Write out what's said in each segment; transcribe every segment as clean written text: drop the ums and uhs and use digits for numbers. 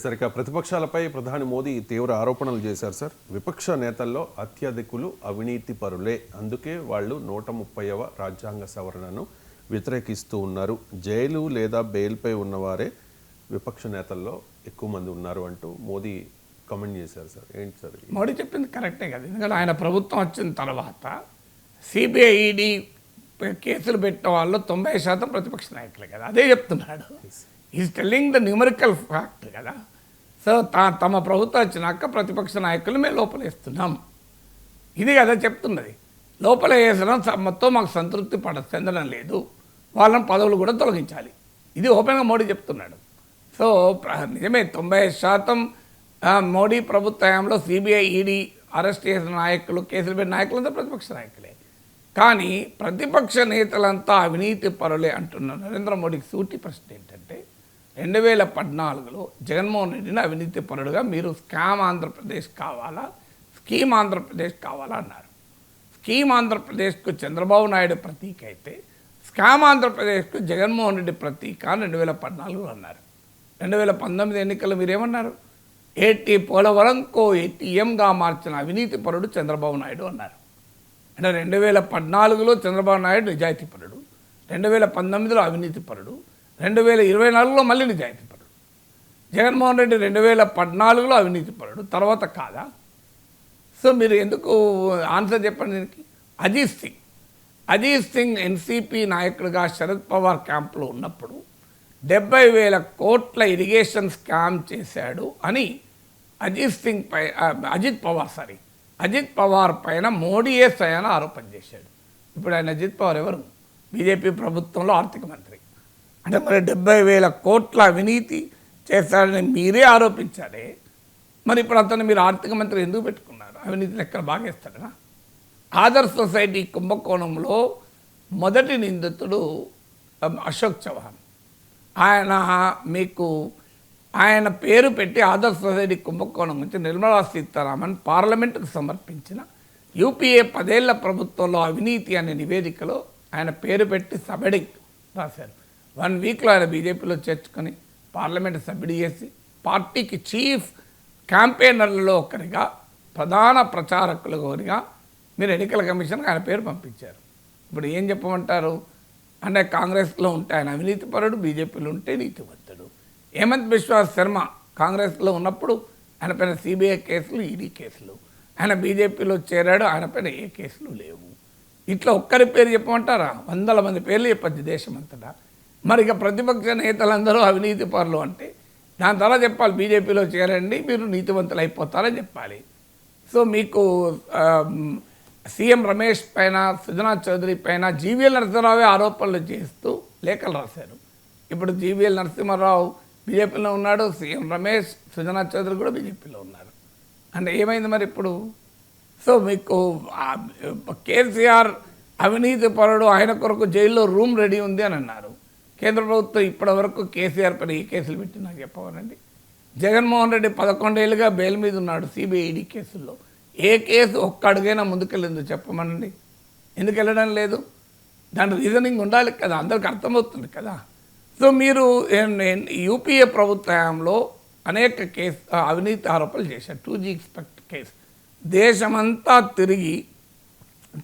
Sir ఇక ప్రతిపక్షాలపై ప్రధాని మోదీ తీవ్ర ఆరోపణలు చేశారు సార్. విపక్ష నేతల్లో అత్యధికులు అవినీతి పరులే, అందుకే వాళ్ళు 130వ రాజ్యాంగ సవరణను వ్యతిరేకిస్తూ ఉన్నారు. జైలు లేదా బెయిల్పై ఉన్నవారే విపక్ష నేతల్లో ఎక్కువ మంది ఉన్నారు అంటూ మోదీ కామెంట్ చేశారు సార్. ఏంటి సార్ మోడీ చెప్పింది కరెక్టే కదా. ఎందుకంటే ఆయన ప్రభుత్వం వచ్చిన తర్వాత సిబిఐ ఈడీ కేసులు పెట్టిన వాళ్ళు 90% ప్రతిపక్ష నాయకులే కదా. అదే చెప్తున్నాడు. Is telling the numerical fact కదా. సో తమ ప్రభుత్వం వచ్చినాక ప్రతిపక్ష నాయకులు మేము లోపలేస్తున్నాం, ఇది కదా చెప్తున్నది. లోపల వేసడం మొత్తం మాకు సంతృప్తి చెందడం లేదు, వాళ్ళని పదవులు కూడా తొలగించాలి, ఇది ఓపెన్గా మోడీ చెప్తున్నాడు. సో నిజమే 90% మోడీ ప్రభుత్వంలో సిబిఐ ఈడీ అరెస్ట్ చేసిన నాయకులు, కేసులు పెట్టిన నాయకులంతా ప్రతిపక్ష నాయకులే. కానీ ప్రతిపక్ష నేతలంతా అవినీతి పరులే అంటున్న నరేంద్ర మోడీకి సూటి ప్రశ్న ఏంటంటే, 2014లో జగన్మోహన్ రెడ్డిని అవినీతి పరుడుగా మీరు స్కామ్ ఆంధ్రప్రదేశ్ కావాలా, స్కీమ్ ఆంధ్రప్రదేశ్ కావాలా అన్నారు. స్కీమ్ ఆంధ్రప్రదేశ్కు చంద్రబాబు నాయుడు ప్రతీక అయితే, స్కామ్ ఆంధ్రప్రదేశ్కు జగన్మోహన్ రెడ్డి ప్రతీక అని 2014లో అన్నారు. 2019 ఎన్నికలు మీరేమన్నారు? పోలవరంకో ఏటీఎంగా మార్చిన అవినీతి పరుడు చంద్రబాబు నాయుడు అన్నారు. అంటే 2014లో చంద్రబాబు నాయుడు నిజాయితీ పరుడు, 2019లో అవినీతి పరుడు, 2024లో మళ్ళీ నిజాయితీ పరుడు. జగన్మోహన్ రెడ్డి 2014లో అవినీతి పరుడు, తర్వాత కాదా? సో మీరు ఎందుకు ఆన్సర్ చెప్పండి దీనికి? అజిత్ సింగ్ ఎన్సీపీ నాయకుడిగా శరద్ పవార్ క్యాంపులో ఉన్నప్పుడు 70,000 కోట్ల ఇరిగేషన్ స్కామ్ చేశాడు అని అజిత్ పవార్ పైన మోడీయే స్వయాన ఆరోపణ చేశాడు. ఇప్పుడు ఆయన అజిత్ పవార్ ఎవరు? బీజేపీ ప్రభుత్వంలో ఆర్థిక మంత్రి. అంటే మరి 70,000 కోట్ల అవినీతి చేశాడని మీరే ఆరోపించారే, మరి ఇప్పుడు అతను మీరు ఆర్థిక మంత్రి ఎందుకు పెట్టుకున్నారు? అవినీతి లెక్కలు బాగేస్తాడనా? ఆదర్శ్ సొసైటీ కుంభకోణంలో మొదటి నిందితుడు అశోక్ చౌహాన్. ఆయన పేరు పెట్టి ఆదర్శ్ సొసైటీ కుంభకోణం నుంచి నిర్మలా సీతారామన్ పార్లమెంటుకు సమర్పించిన యూపీఏ 10 ఏళ్ల ప్రభుత్వంలో అవినీతి అనే నివేదికలో ఆయన పేరు పెట్టి సబ్హెడింగ్ రాశారు. 1 వీక్లో ఆయన బీజేపీలో చేర్చుకొని పార్లమెంటు సభ్యుడు చేసి పార్టీకి చీఫ్ క్యాంపెయినర్లలో ఒకరిగా, ప్రధాన ప్రచారకులుగా మీరు ఎన్నికల కమిషన్కి ఆయన పేరు పంపించారు. ఇప్పుడు ఏం చెప్పమంటారు? అంటే కాంగ్రెస్లో ఉంటే ఆయన అవినీతి పరుడు, బీజేపీలో ఉంటే నీతివంతుడు. హేమంత్ బిశ్వా శర్మ కాంగ్రెస్లో ఉన్నప్పుడు ఆయన పైన సిబిఐ కేసులు, ఈడీ కేసులు. ఆయన బీజేపీలో చేరాడు, ఆయన పైన ఏ కేసులు లేవు. ఇట్లా ఒక్కరి పేరు చెప్పమంటారా? 100 మంది పేర్లు చెప్పచ్చు దేశం అంతటా. మరి ఇక ప్రతిపక్ష నేతలందరూ అవినీతి పరులు అంటే దాని ద్వారా చెప్పాలి, బీజేపీలో చేరండి మీరు నీతివంతులు అయిపోతారని చెప్పాలి. సో మీకు సీఎం రమేష్ పైన, సుజనా చౌదరి పైన జీవీఎల్ నరసింహారావే ఆరోపణలు చేస్తూ లేఖలు రాశారు. ఇప్పుడు జీవీఎల్ నరసింహారావు బీజేపీలో ఉన్నాడు, సీఎం రమేష్, సుజనా చౌదరి కూడా బీజేపీలో ఉన్నారు. అంటే ఏమైంది మరి ఇప్పుడు? సో మీకు కేసీఆర్ అవినీతి పరుడు, ఆయన కొరకు జైల్లో రూమ్ రెడీ ఉంది అని అన్నారు. కేంద్ర ప్రభుత్వం ఇప్పటి వరకు కేసీఆర్ పైన ఏ కేసులు పెట్టి నాకు చెప్పవాలండి? జగన్మోహన్ రెడ్డి 11 ఏళ్ళుగా బెయిల్ మీద ఉన్నాడు సిబిఐ ఈడీ కేసుల్లో. ఏ కేసు ఒక్క అడుగైనా ముందుకెళ్ళిందో చెప్పమనండి. ఎందుకు వెళ్ళడం లేదు? దాని రీజనింగ్ ఉండాలి కదా, అందరికి అర్థమవుతుంది కదా. సో మీరు యూపీఏ ప్రభుత్వంలో అనేక అవినీతి ఆరోపణలు చేశారు. 2G ఎక్స్పెక్ట్ కేసు దేశమంతా తిరిగి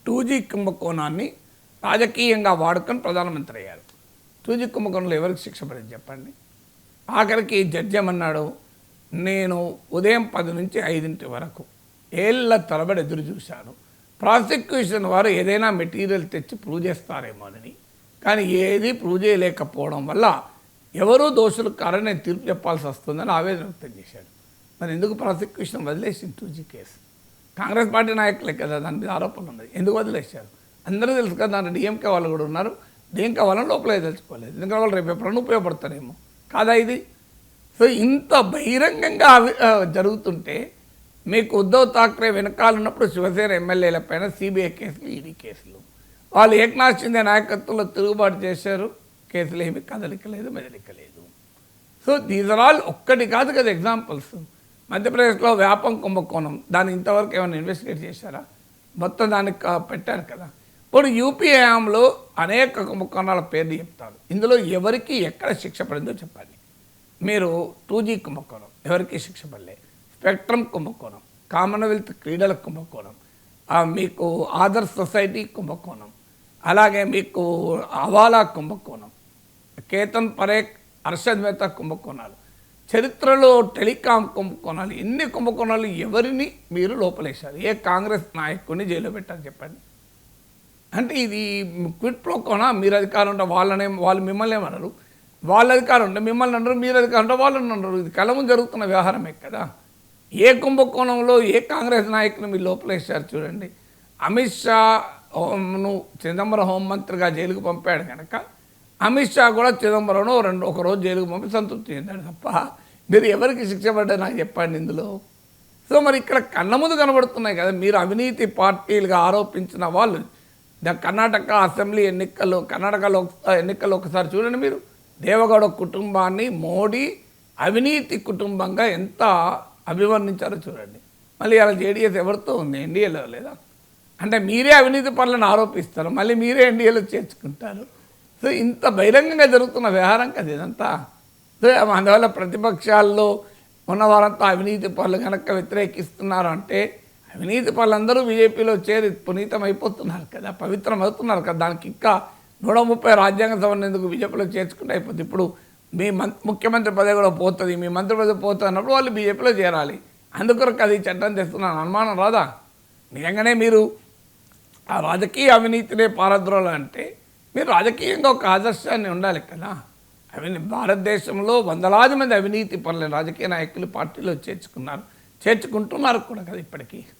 2G కుంభకోణాన్ని రాజకీయంగా వాడుకొని ప్రధానమంత్రి అయ్యారు. 2G కుంభకోణంలో ఎవరికి శిక్ష పడింది చెప్పండి? ఆఖరికి జడ్జి ఏమన్నాడు? నేను ఉదయం 10 నుంచి 5 వరకు ఏళ్ళ తరబడి ఎదురు చూశాను, ప్రాసిక్యూషన్ వారు ఏదైనా మెటీరియల్ తెచ్చి ప్రూవ్ చేస్తారేమోనని. కానీ ఏది ప్రూవ్ చేయలేకపోవడం వల్ల ఎవరూ దోషులు కారని నేను తీర్పు చెప్పాల్సి వస్తుందని ఆవేదన వ్యక్తం చేశాడు. మరి ఎందుకు ప్రాసిక్యూషన్ వదిలేసింది 2G కేసు? కాంగ్రెస్ పార్టీ నాయకులే కదా దాని మీద ఆరోపణలు ఉన్నాయి, ఎందుకు వదిలేశారు? అందరూ తెలుసు కదా, దాంట్లో డిఎంకే వాళ్ళు కూడా ఉన్నారు. డిఎంకే వాళ్ళని లోపలే తెలుసుకోలేదు, ఎందుకంటే వాళ్ళు రేపు ఎప్పుడన్నా ఉపయోగపడతారేమో కాదా ఇది? సో ఇంత బహిరంగంగా జరుగుతుంటే మీకు ఉద్ధవ్ ఠాక్రే వెనకాలన్నప్పుడు శివసేన ఎమ్మెల్యేల పైన సిబిఐ కేసులు, ఈడీ కేసులు, వాళ్ళు ఏక్నాథ్ షిండే నాయకత్వంలో తిరుగుబాటు చేశారు, కేసులు ఏమి కదలికలేదు, మెదలికలేదు. సో దీస్ ఆర్ ఆల్ ఒక్కటి కాదు కదా ఎగ్జాంపుల్స్. మధ్యప్రదేశ్లో వ్యాపం కుంభకోణం, దాన్ని ఇంతవరకు ఏమైనా ఇన్వెస్టిగేట్ చేశారా? మొత్తం దానికి పెట్టారు కదా. ఇప్పుడు యూపీఏలో అనేక కుంభకోణాల పేర్లు చెప్తారు, ఇందులో ఎవరికి ఎక్కడ శిక్ష పడిందో చెప్పండి. మీరు 2G కుంభకోణం ఎవరికి శిక్ష పడలే, స్పెక్ట్రమ్ కుంభకోణం, కామన్వెల్త్ క్రీడల కుంభకోణం, మీకు ఆదర్శ్ సొసైటీ కుంభకోణం, అలాగే మీకు అవాలా కుంభకోణం, కేతన్ పరేఖ్, అర్షద్ మెహతా కుంభకోణాలు, చరిత్రలో టెలికాం కుంభకోణాలు, ఎన్ని కుంభకోణాలు ఎవరిని మీరు లోపలేశారు? ఏ కాంగ్రెస్ నాయకుడిని జైల్లో పెట్టారు చెప్పండి? అంటే ఇది క్విట్ ప్రోకోనా? మీరు అధికారం ఉంటే వాళ్ళు మిమ్మల్ని ఏమన్నారు, వాళ్ళ అధికారం ఉంటే మిమ్మల్ని అన్నారు, మీరు అధికారం ఉంటే వాళ్ళని అన్నారు. ఇది కలము జరుగుతున్న వ్యవహారమే కదా. ఏ కుంభకోణంలో ఏ కాంగ్రెస్ నాయకుని మీరు లోపలేశారు చూడండి. అమిత్ షాను చిదంబరం హోంమంత్రిగా జైలుకు పంపాడు కనుక అమిత్ షా కూడా చిదంబరంను ఒక రోజు జైలుకు పంపి సంతృప్తి చెందాడు తప్ప మీరు ఎవరికి శిక్ష పడ్డారు నాకు చెప్పండి ఇందులో. సో మరి ఇక్కడ కళ్ళ ముందు కనబడుతున్నాయి కదా మీరు అవినీతి పార్టీలుగా ఆరోపించిన వాళ్ళు. కర్ణాటక అసెంబ్లీ ఎన్నికల్లో, కర్ణాటకలో ఎన్నికల్లో ఒకసారి చూడండి మీరు, దేవగౌడ కుటుంబాన్ని మోడీ అవినీతి కుటుంబంగా ఎంత అభివర్ణించారో చూడండి. మళ్ళీ అలా జేడీఎస్ ఎవరితో ఉంది, ఎన్డీఏలో లేదా? అంటే మీరే అవినీతి పనులను ఆరోపిస్తారు, మళ్ళీ మీరే ఎన్డీఏలో చేర్చుకుంటారు. సో ఇంత బహిరంగంగా జరుగుతున్న వ్యవహారం కదా ఇదంతా. సో అందువల్ల ప్రతిపక్షాల్లో ఉన్నవారంతా అవినీతి పనులు కనుక వ్యతిరేకిస్తున్నారు అంటే అవినీతి పనులందరూ బీజేపీలో చేరి పునీతం అయిపోతున్నారు కదా, పవిత్రం అవుతున్నారు కదా. దానికి ఇంకా 130 రాజ్యాంగ సవరణ ఎందుకు బీజేపీలో చేర్చుకుంటే అయిపోతుంది. ఇప్పుడు మీ ముఖ్యమంత్రి పదవి కూడా పోతుంది, మీ మంత్రి పదవి పోతుంది అన్నప్పుడు వాళ్ళు బీజేపీలో చేరాలి. అందుకొరకు అది చట్టం తెస్తున్నాను అనుమానం రాదా? నిజంగానే మీరు ఆ రాజకీయ అవినీతినే పారద్రోలంటే మీరు రాజకీయంగా ఒక ఆదర్శాన్ని ఉండాలి కదా. భారతదేశంలో వందలాది మంది అవినీతి పనులు రాజకీయ నాయకులు పార్టీలో చేర్చుకుంటున్నారు కూడా కదా ఇప్పటికీ.